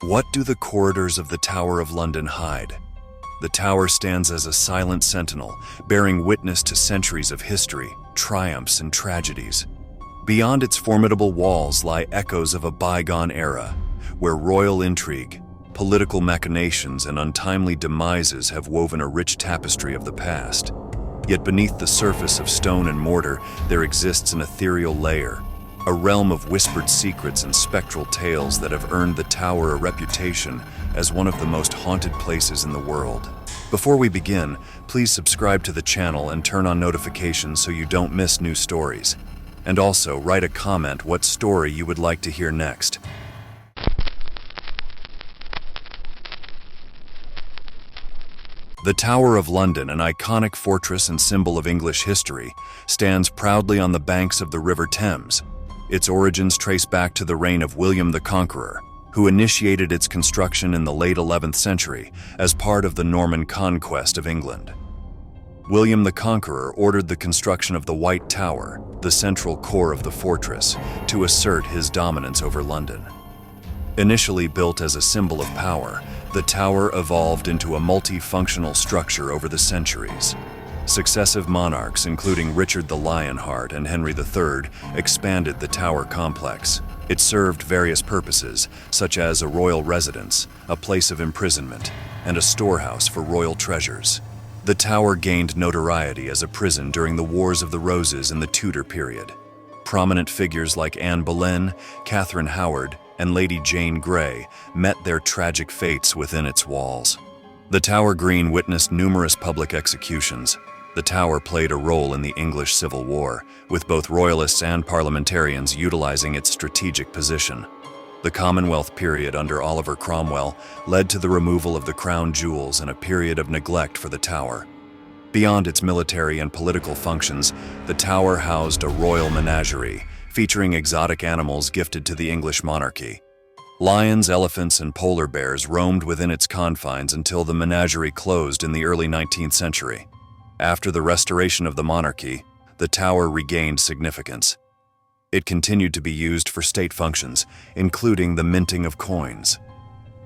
What do the corridors of the Tower of London hide? The tower stands as a silent sentinel, bearing witness to centuries of history, triumphs, and tragedies. Beyond its formidable walls lie echoes of a bygone era, where royal intrigue, political machinations, and untimely demises have woven a rich tapestry of the past. Yet beneath the surface of stone and mortar, there exists an ethereal layer, a realm of whispered secrets and spectral tales that have earned the tower a reputation as one of the most haunted places in the world. Before we begin, please subscribe to the channel and turn on notifications so you don't miss new stories. And also, write a comment what story you would like to hear next. The Tower of London, an iconic fortress and symbol of English history, stands proudly on the banks of the River Thames. Its origins trace back to the reign of William the Conqueror, who initiated its construction in the late 11th century as part of the Norman conquest of England. William the Conqueror ordered the construction of the White Tower, the central core of the fortress, to assert his dominance over London. Initially built as a symbol of power, the tower evolved into a multifunctional structure over the centuries. Successive monarchs, including Richard the Lionheart and Henry III, expanded the tower complex. It served various purposes, such as a royal residence, a place of imprisonment, and a storehouse for royal treasures. The tower gained notoriety as a prison during the Wars of the Roses in the Tudor period. Prominent figures like Anne Boleyn, Catherine Howard, and Lady Jane Grey met their tragic fates within its walls. The Tower Green witnessed numerous public executions. The tower played a role in the English Civil War, with both royalists and parliamentarians utilizing its strategic position. The Commonwealth period under Oliver Cromwell led to the removal of the crown jewels and a period of neglect for the tower. Beyond its military and political functions, the tower housed a royal menagerie, featuring exotic animals gifted to the English monarchy. Lions, elephants, and polar bears roamed within its confines until the menagerie closed in the early 19th century. After the restoration of the monarchy, the tower regained significance. It continued to be used for state functions, including the minting of coins.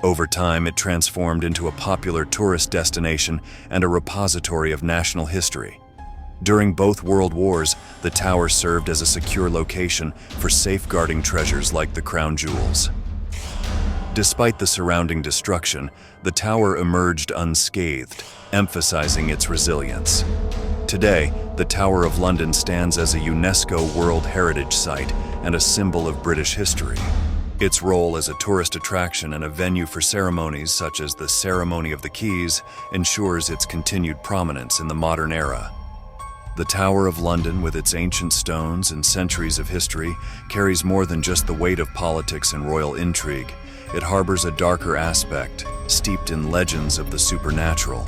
Over time, it transformed into a popular tourist destination and a repository of national history. During both World Wars, the tower served as a secure location for safeguarding treasures like the crown jewels. Despite the surrounding destruction, the tower emerged unscathed, emphasizing its resilience. Today, the Tower of London stands as a UNESCO World Heritage Site and a symbol of British history. Its role as a tourist attraction and a venue for ceremonies such as the Ceremony of the Keys ensures its continued prominence in the modern era. The Tower of London, with its ancient stones and centuries of history, carries more than just the weight of politics and royal intrigue. It harbors a darker aspect, steeped in legends of the supernatural.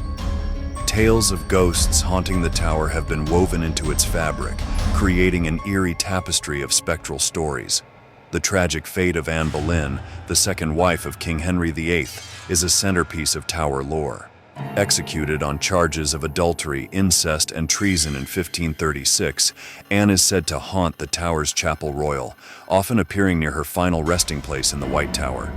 Tales of ghosts haunting the tower have been woven into its fabric, creating an eerie tapestry of spectral stories. The tragic fate of Anne Boleyn, the second wife of King Henry VIII, is a centerpiece of tower lore. Executed on charges of adultery, incest, and treason in 1536, Anne is said to haunt the tower's chapel royal, often appearing near her final resting place in the White Tower.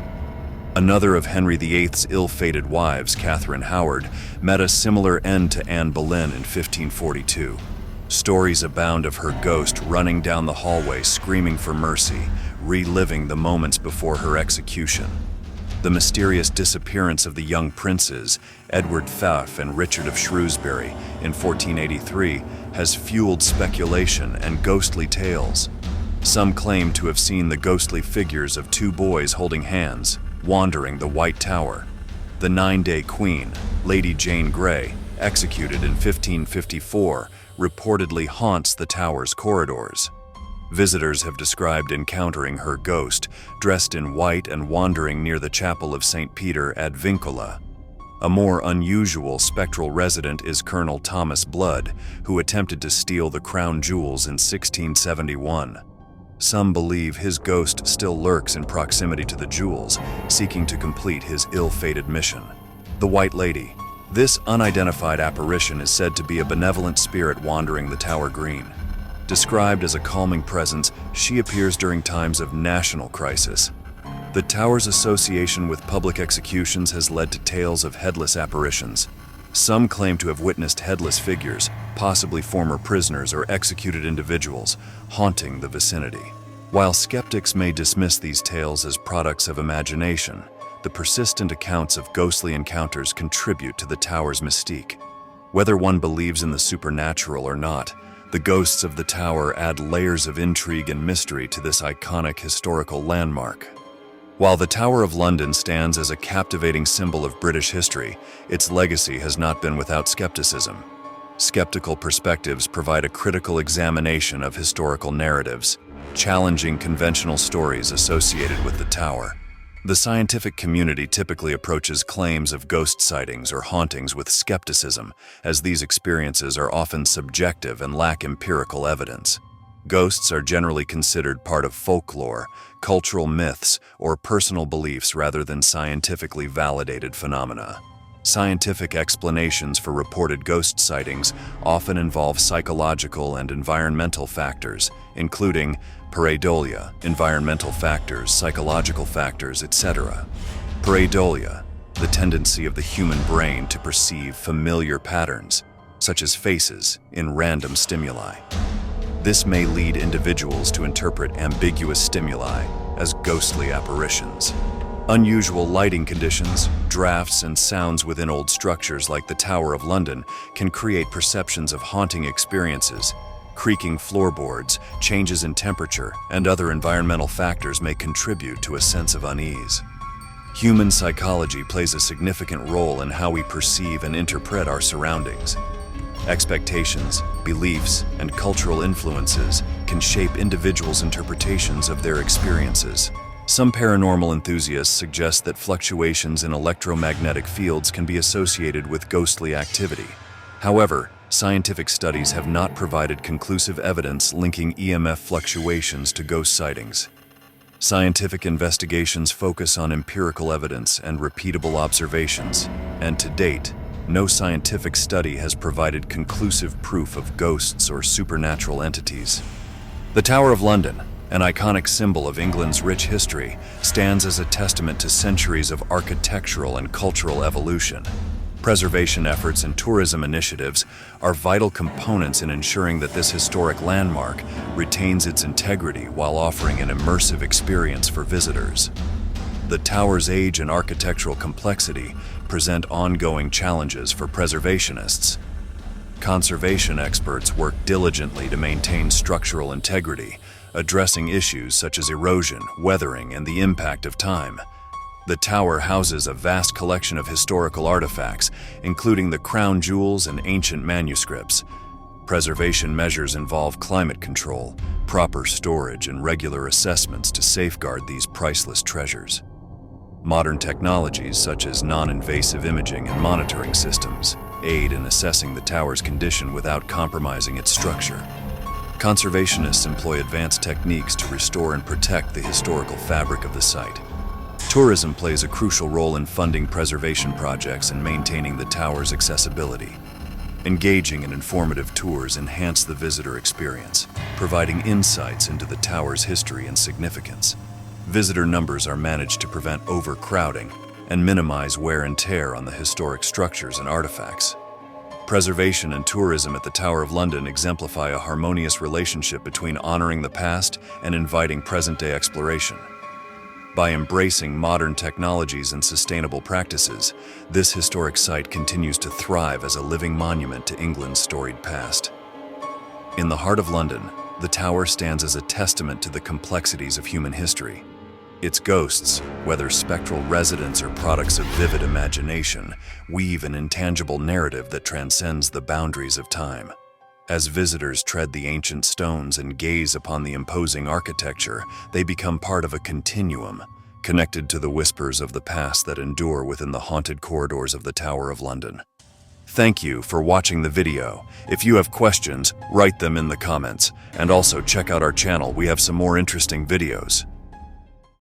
Another of Henry VIII's ill-fated wives, Catherine Howard, met a similar end to Anne Boleyn in 1542. Stories abound of her ghost running down the hallway screaming for mercy, reliving the moments before her execution. The mysterious disappearance of the young princes, Edward Thef and Richard of Shrewsbury, in 1483, has fueled speculation and ghostly tales. Some claim to have seen the ghostly figures of two boys holding hands, wandering the White Tower. The 9-day queen, Lady Jane Grey, executed in 1554, reportedly haunts the tower's corridors. Visitors have described encountering her ghost, dressed in white and wandering near the chapel of St. Peter ad Vincula. A more unusual spectral resident is Colonel Thomas Blood, who attempted to steal the crown jewels in 1671. Some believe his ghost still lurks in proximity to the jewels, seeking to complete his ill-fated mission. The White Lady. This unidentified apparition is said to be a benevolent spirit wandering the Tower Green. Described as a calming presence, she appears during times of national crisis. The tower's association with public executions has led to tales of headless apparitions. Some claim to have witnessed headless figures, possibly former prisoners or executed individuals, haunting the vicinity. While skeptics may dismiss these tales as products of imagination, the persistent accounts of ghostly encounters contribute to the tower's mystique. Whether one believes in the supernatural or not, the ghosts of the tower add layers of intrigue and mystery to this iconic historical landmark. While the Tower of London stands as a captivating symbol of British history, its legacy has not been without skepticism. Skeptical perspectives provide a critical examination of historical narratives, challenging conventional stories associated with the tower. The scientific community typically approaches claims of ghost sightings or hauntings with skepticism, as these experiences are often subjective and lack empirical evidence. Ghosts are generally considered part of folklore, cultural myths, or personal beliefs rather than scientifically validated phenomena. Scientific explanations for reported ghost sightings often involve psychological and environmental factors, including pareidolia, environmental factors, psychological factors, etc. Pareidolia, the tendency of the human brain to perceive familiar patterns, such as faces, in random stimuli. This may lead individuals to interpret ambiguous stimuli as ghostly apparitions. Unusual lighting conditions, drafts, and sounds within old structures like the Tower of London can create perceptions of haunting experiences. Creaking floorboards, changes in temperature, and other environmental factors may contribute to a sense of unease. Human psychology plays a significant role in how we perceive and interpret our surroundings. Expectations, beliefs, and cultural influences can shape individuals' interpretations of their experiences. Some paranormal enthusiasts suggest that fluctuations in electromagnetic fields can be associated with ghostly activity. However, scientific studies have not provided conclusive evidence linking EMF fluctuations to ghost sightings. Scientific investigations focus on empirical evidence and repeatable observations, and to date, no scientific study has provided conclusive proof of ghosts or supernatural entities. The Tower of London, an iconic symbol of England's rich history, stands as a testament to centuries of architectural and cultural evolution. Preservation efforts and tourism initiatives are vital components in ensuring that this historic landmark retains its integrity while offering an immersive experience for visitors. The tower's age and architectural complexity present ongoing challenges for preservationists. Conservation experts work diligently to maintain structural integrity, addressing issues such as erosion, weathering, and the impact of time. The tower houses a vast collection of historical artifacts, including the crown jewels and ancient manuscripts. Preservation measures involve climate control, proper storage, and regular assessments to safeguard these priceless treasures. Modern technologies such as non-invasive imaging and monitoring systems aid in assessing the tower's condition without compromising its structure. Conservationists employ advanced techniques to restore and protect the historical fabric of the site. Tourism plays a crucial role in funding preservation projects and maintaining the tower's accessibility. Engaging and informative tours enhance the visitor experience, providing insights into the tower's history and significance. Visitor numbers are managed to prevent overcrowding and minimize wear and tear on the historic structures and artifacts. Preservation and tourism at the Tower of London exemplify a harmonious relationship between honoring the past and inviting present-day exploration. By embracing modern technologies and sustainable practices, this historic site continues to thrive as a living monument to England's storied past. In the heart of London, the tower stands as a testament to the complexities of human history. Its ghosts, whether spectral residents or products of vivid imagination, weave an intangible narrative that transcends the boundaries of time. As visitors tread the ancient stones and gaze upon the imposing architecture, they become part of a continuum, connected to the whispers of the past that endure within the haunted corridors of the Tower of London. Thank you for watching the video. If you have questions, write them in the comments, and also check out our channel. We have some more interesting videos.